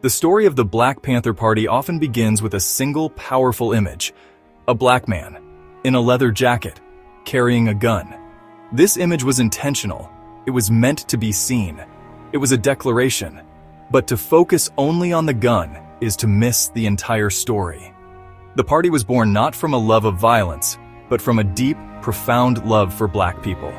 The story of the Black Panther Party often begins with a single powerful image: a black man, in a leather jacket, carrying a gun. This image was intentional. It was meant to be seen. It was a declaration. But to focus only on the gun is to miss the entire story. The party was born not from a love of violence, but from a deep, profound love for black people.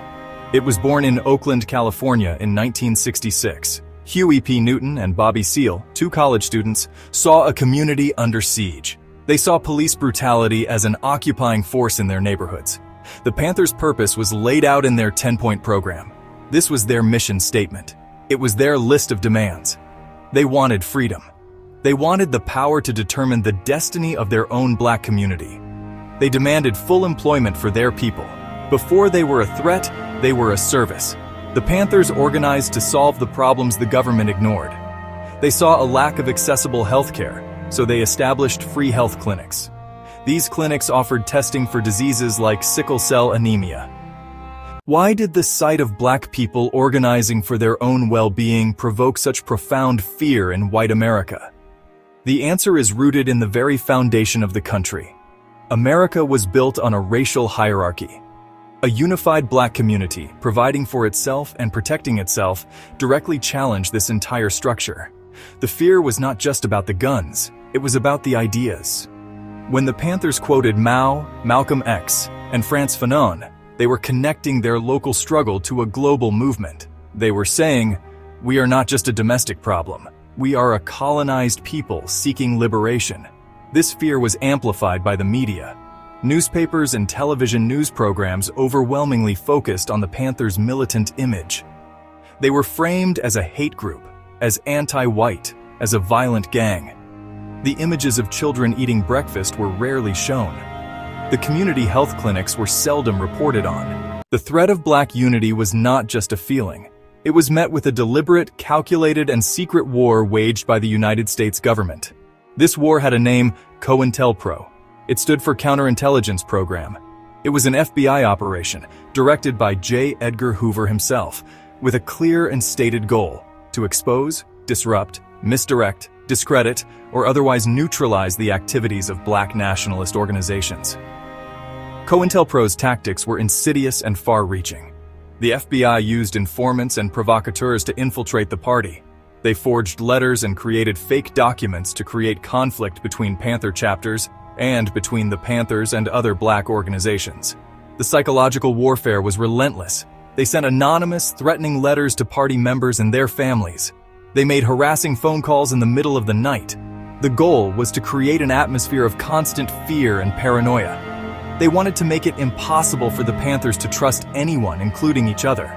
It was born in Oakland, California in 1966. Huey P. Newton and Bobby Seale, two college students, saw a community under siege. They saw police brutality as an occupying force in their neighborhoods. The Panthers' purpose was laid out in their 10-point program. This was their mission statement. It was their list of demands. They wanted freedom. They wanted the power to determine the destiny of their own black community. They demanded full employment for their people. Before they were a threat, they were a service. The Panthers organized to solve the problems the government ignored. They saw a lack of accessible health care, so they established free health clinics. These clinics offered testing for diseases like sickle cell anemia. Why did the sight of black people organizing for their own well-being provoke such profound fear in white America? The answer is rooted in the very foundation of the country. America was built on a racial hierarchy. A unified black community, providing for itself and protecting itself, directly challenged this entire structure. The fear was not just about the guns, it was about the ideas. When the Panthers quoted Mao, Malcolm X, and Frantz Fanon, they were connecting their local struggle to a global movement. They were saying, "We are not just a domestic problem. We are a colonized people seeking liberation." This fear was amplified by the media. Newspapers and television news programs overwhelmingly focused on the Panthers' militant image. They were framed as a hate group, as anti-white, as a violent gang. The images of children eating breakfast were rarely shown. The community health clinics were seldom reported on. The threat of black unity was not just a feeling. It was met with a deliberate, calculated, and secret war waged by the United States government. This war had a name: COINTELPRO. It stood for Counterintelligence Program. It was an FBI operation, directed by J. Edgar Hoover himself, with a clear and stated goal: to expose, disrupt, misdirect, discredit, or otherwise neutralize the activities of black nationalist organizations. COINTELPRO's tactics were insidious and far-reaching. The FBI used informants and provocateurs to infiltrate the party. They forged letters and created fake documents to create conflict between Panther chapters and between the Panthers and other black organizations. The psychological warfare was relentless. They sent anonymous, threatening letters to party members and their families. They made harassing phone calls in the middle of the night. The goal was to create an atmosphere of constant fear and paranoia. They wanted to make it impossible for the Panthers to trust anyone, including each other.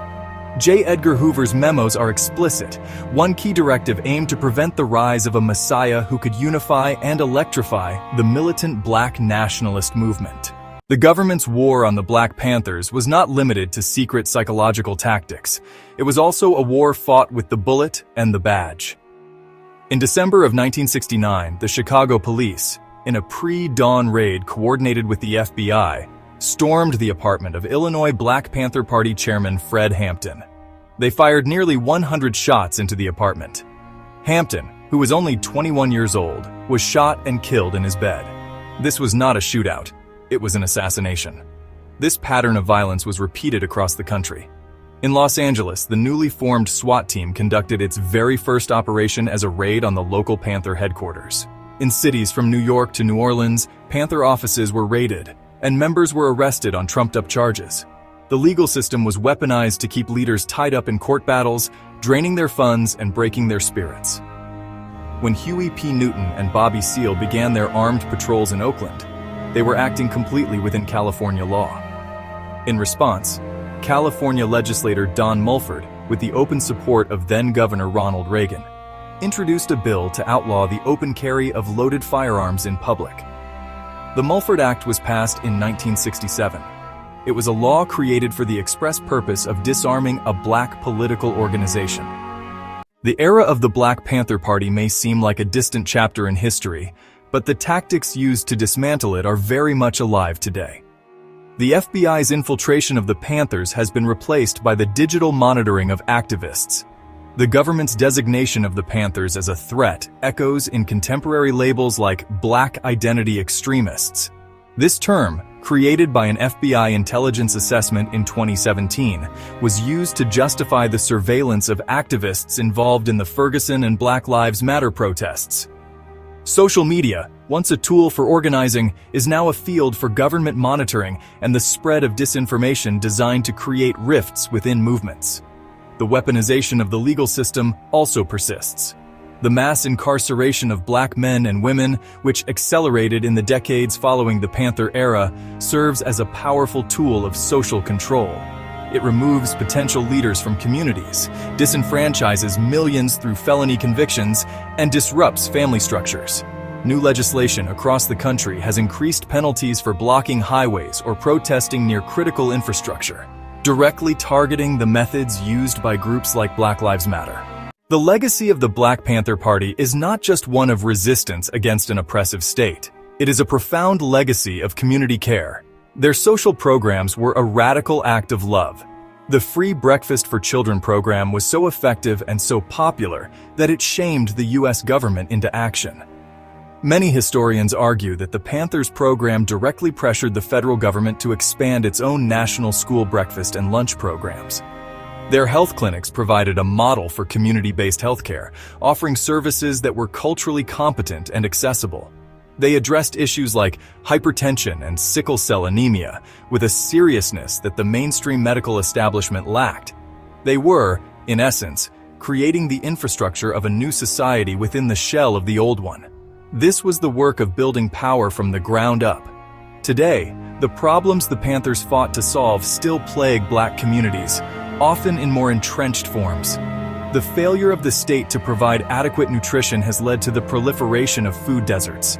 J. Edgar Hoover's memos are explicit. One key directive aimed to prevent the rise of a messiah who could unify and electrify the militant black nationalist movement. The government's war on the Black Panthers was not limited to secret psychological tactics. It was also a war fought with the bullet and the badge. In December of 1969, the Chicago police, in a pre-dawn raid coordinated with the FBI, stormed the apartment of Illinois Black Panther Party chairman Fred Hampton. They fired nearly 100 shots into the apartment. Hampton, who was only 21 years old, was shot and killed in his bed. This was not a shootout, it was an assassination. This pattern of violence was repeated across the country. In Los Angeles, the newly formed SWAT team conducted its very first operation as a raid on the local Panther headquarters. In cities from New York to New Orleans, Panther offices were raided, and members were arrested on trumped-up charges. The legal system was weaponized to keep leaders tied up in court battles, draining their funds and breaking their spirits. When Huey P. Newton and Bobby Seale began their armed patrols in Oakland, they were acting completely within California law. In response, California legislator Don Mulford, with the open support of then-Governor Ronald Reagan, introduced a bill to outlaw the open carry of loaded firearms in public. The Mulford Act was passed in 1967. It was a law created for the express purpose of disarming a black political organization. The era of the Black Panther Party may seem like a distant chapter in history, but the tactics used to dismantle it are very much alive today. The FBI's infiltration of the Panthers has been replaced by the digital monitoring of activists. The government's designation of the Panthers as a threat echoes in contemporary labels like Black Identity Extremists. This term, created by an FBI intelligence assessment in 2017, was used to justify the surveillance of activists involved in the Ferguson and Black Lives Matter protests. Social media, once a tool for organizing, is now a field for government monitoring and the spread of disinformation designed to create rifts within movements. The weaponization of the legal system also persists. The mass incarceration of Black men and women, which accelerated in the decades following the Panther era, serves as a powerful tool of social control. It removes potential leaders from communities, disenfranchises millions through felony convictions, and disrupts family structures. New legislation across the country has increased penalties for blocking highways or protesting near critical infrastructure, directly targeting the methods used by groups like Black Lives Matter. The legacy of the Black Panther Party is not just one of resistance against an oppressive state. It is a profound legacy of community care. Their social programs were a radical act of love. The Free Breakfast for Children program was so effective and so popular that it shamed the U.S. government into action. Many historians argue that the Panthers program directly pressured the federal government to expand its own national school breakfast and lunch programs. Their health clinics provided a model for community-based healthcare, offering services that were culturally competent and accessible. They addressed issues like hypertension and sickle cell anemia with a seriousness that the mainstream medical establishment lacked. They were, in essence, creating the infrastructure of a new society within the shell of the old one. This was the work of building power from the ground up. Today, the problems the Panthers fought to solve still plague Black communities, often in more entrenched forms. The failure of the state to provide adequate nutrition has led to the proliferation of food deserts.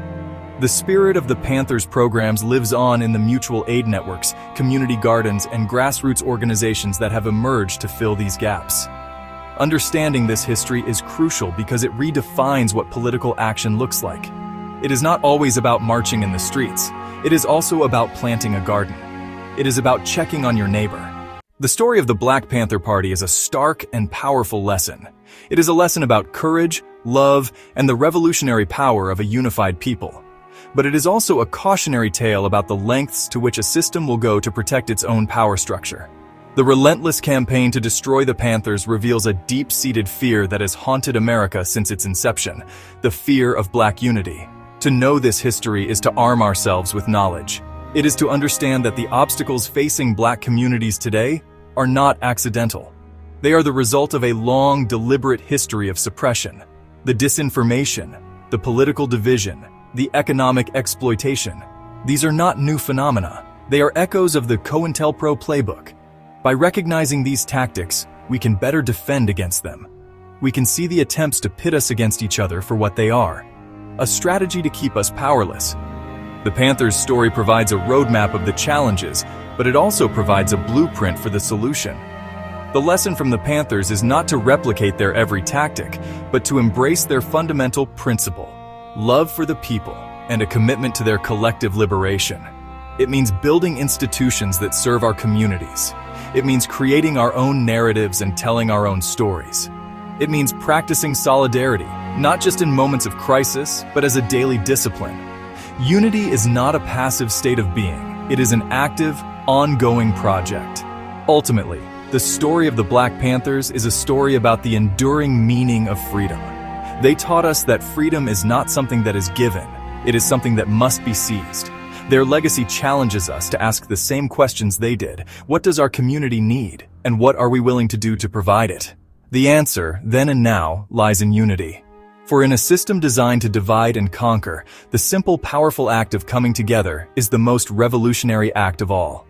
The spirit of the Panthers programs lives on in the mutual aid networks, community gardens, and grassroots organizations that have emerged to fill these gaps. Understanding this history is crucial because it redefines what political action looks like. It is not always about marching in the streets. It is also about planting a garden. It is about checking on your neighbor. The story of the Black Panther Party is a stark and powerful lesson. It is a lesson about courage, love, and the revolutionary power of a unified people. But it is also a cautionary tale about the lengths to which a system will go to protect its own power structure. The relentless campaign to destroy the Panthers reveals a deep-seated fear that has haunted America since its inception, the fear of Black unity. To know this history is to arm ourselves with knowledge. It is to understand that the obstacles facing Black communities today are not accidental. They are the result of a long, deliberate history of suppression, the disinformation, the political division, the economic exploitation. These are not new phenomena. They are echoes of the COINTELPRO playbook. By recognizing these tactics, we can better defend against them. We can see the attempts to pit us against each other for what they are, a strategy to keep us powerless. The Panthers' story provides a roadmap of the challenges, but it also provides a blueprint for the solution. The lesson from the Panthers is not to replicate their every tactic, but to embrace their fundamental principle: love for the people and a commitment to their collective liberation. It means building institutions that serve our communities. It means creating our own narratives and telling our own stories. It means practicing solidarity, not just in moments of crisis, but as a daily discipline. Unity is not a passive state of being. It is an active, ongoing project. Ultimately, the story of the Black Panthers is a story about the enduring meaning of freedom. They taught us that freedom is not something that is given. It is something that must be seized. Their legacy challenges us to ask the same questions they did. What does our community need? And what are we willing to do to provide it? The answer, then and now, lies in unity. For in a system designed to divide and conquer, the simple, powerful act of coming together is the most revolutionary act of all.